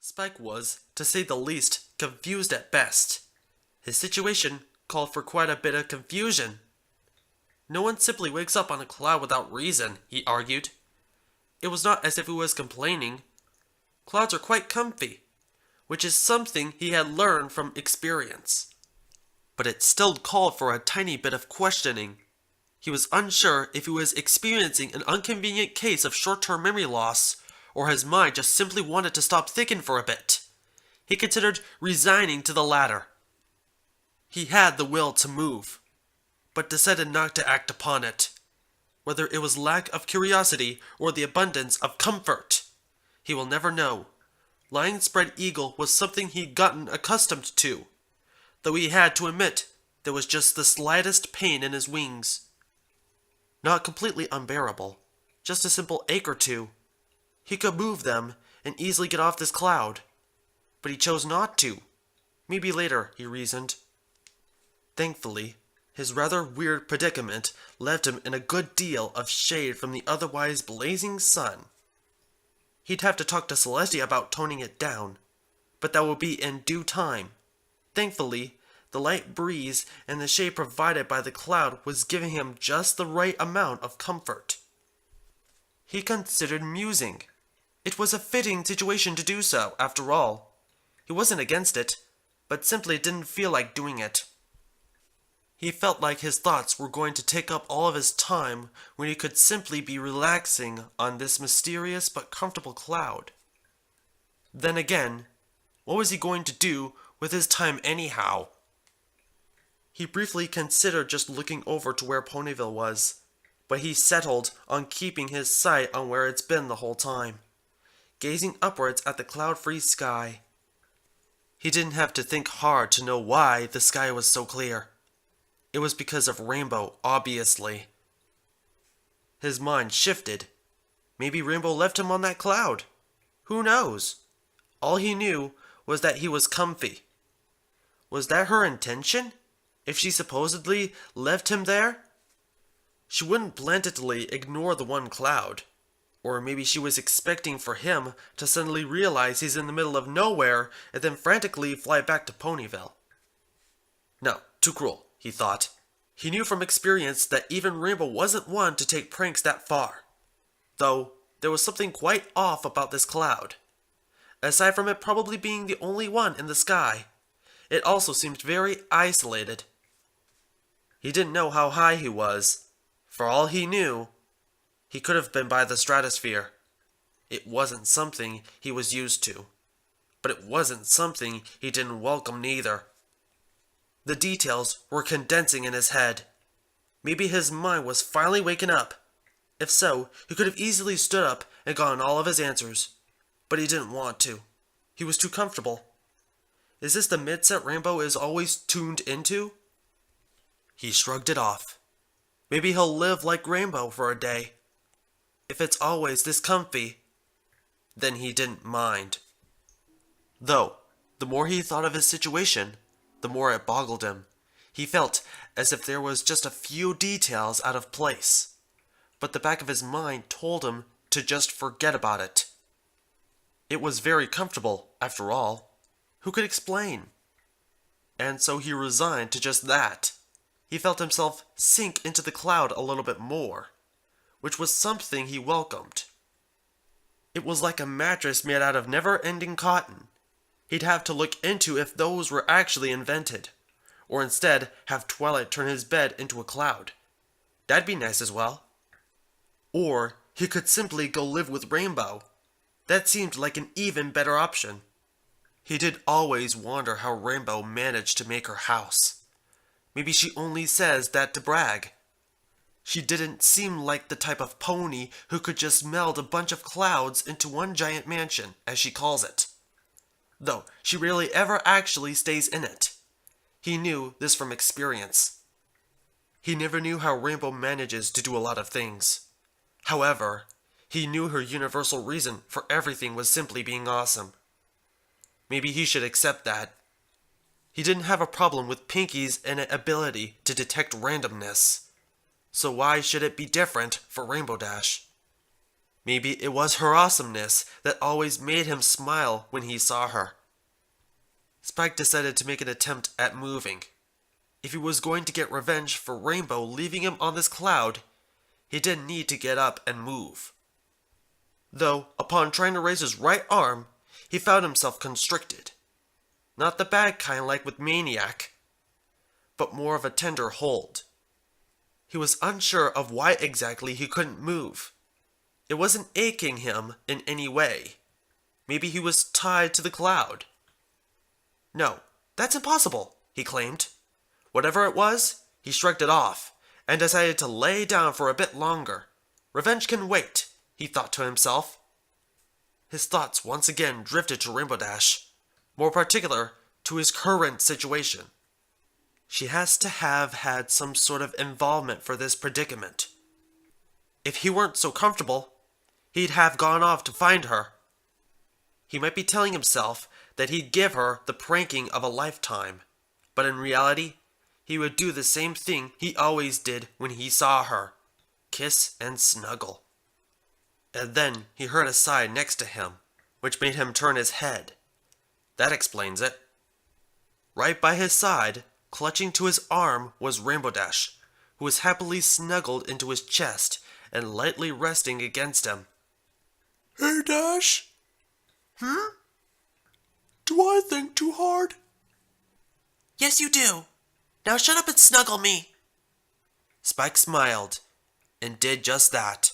Spike was, to say the least, confused at best. His situation called for quite a bit of confusion. No one simply wakes up on a cloud without reason, he argued. It was not as if he was complaining. Clouds are quite comfy, which is something he had learned from experience. But it still called for a tiny bit of questioning. He was unsure if he was experiencing an inconvenient case of short-term memory loss, or his mind just simply wanted to stop thinking for a bit. He considered resigning to the latter. He had the will to move, but decided not to act upon it. Whether it was lack of curiosity or the abundance of comfort, he will never know. Lion spread eagle was something he'd gotten accustomed to, though he had to admit there was just the slightest pain in his wings. Not completely unbearable, just a simple ache or two. He could move them and easily get off this cloud, but he chose not to. Maybe later, he reasoned. Thankfully, his rather weird predicament left him in a good deal of shade from the otherwise blazing sun. He'd have to talk to Celestia about toning it down, but that would be in due time. Thankfully, the light breeze and the shade provided by the cloud was giving him just the right amount of comfort. He considered musing. It was a fitting situation to do so, after all. He wasn't against it, but simply didn't feel like doing it. He felt like his thoughts were going to take up all of his time when he could simply be relaxing on this mysterious but comfortable cloud. Then again, what was he going to do with his time anyhow? He briefly considered just looking over to where Ponyville was, but he settled on keeping his sight on where it's been the whole time, gazing upwards at the cloud-free sky. He didn't have to think hard to know why the sky was so clear. It was because of Rainbow, obviously. His mind shifted. Maybe Rainbow left him on that cloud. Who knows? All he knew was that he was comfy. Was that her intention? If she supposedly left him there? She wouldn't blatantly ignore the one cloud. Or maybe she was expecting for him to suddenly realize he's in the middle of nowhere and then frantically fly back to Ponyville. No, too cruel, he thought. He knew from experience that even Rainbow wasn't one to take pranks that far. Though, there was something quite off about this cloud. Aside from it probably being the only one in the sky, it also seemed very isolated. He didn't know how high he was. For all he knew, he could have been by the stratosphere. It wasn't something he was used to. But it wasn't something he didn't welcome neither. The details were condensing in his head. Maybe his mind was finally waking up. If so, he could have easily stood up and gotten all of his answers. But he didn't want to. He was too comfortable. Is this the midset Rainbow is always tuned into? He shrugged it off. Maybe he'll live like Rainbow for a day. If it's always this comfy, then he didn't mind. Though, the more he thought of his situation, the more it boggled him. He felt as if there was just a few details out of place, but the back of his mind told him to just forget about it. It was very comfortable, after all. Who could explain? And so he resigned to just that. He felt himself sink into the cloud a little bit more, which was something he welcomed. It was like a mattress made out of never-ending cotton. He'd have to look into if those were actually invented, or instead have Twilight turn his bed into a cloud. That'd be nice as well. Or he could simply go live with Rainbow. That seemed like an even better option. He did always wonder how Rainbow managed to make her house. Maybe she only says that to brag. She didn't seem like the type of pony who could just meld a bunch of clouds into one giant mansion, as she calls it. Though she rarely ever actually stays in it. He knew this from experience. He never knew how Rainbow manages to do a lot of things. However, he knew her universal reason for everything was simply being awesome. Maybe he should accept that. He didn't have a problem with Pinky's innate ability to detect randomness. So why should it be different for Rainbow Dash? Maybe it was her awesomeness that always made him smile when he saw her. Spike decided to make an attempt at moving. If he was going to get revenge for Rainbow leaving him on this cloud, he didn't need to get up and move. Though, upon trying to raise his right arm, he found himself constricted. Not the bad kind like with Maniac, but more of a tender hold. He was unsure of why exactly he couldn't move. It wasn't aching him in any way. Maybe he was tied to the cloud. No, that's impossible, he claimed. Whatever it was, he shrugged it off, and decided to lay down for a bit longer. Revenge can wait, he thought to himself. His thoughts once again drifted to Rainbow Dash, more particular to his current situation. She has to have had some sort of involvement for this predicament. If he weren't so comfortable, he'd have gone off to find her. He might be telling himself that he'd give her the pranking of a lifetime, but in reality, he would do the same thing he always did when he saw her: kiss and snuggle. And then he heard a sigh next to him, which made him turn his head. That explains it. Right by his side, clutching to his arm, was Rainbow Dash, who was happily snuggled into his chest and lightly resting against him. Hey, Dash? Do I think too hard? Yes, you do. Now shut up and snuggle me. Spike smiled and did just that.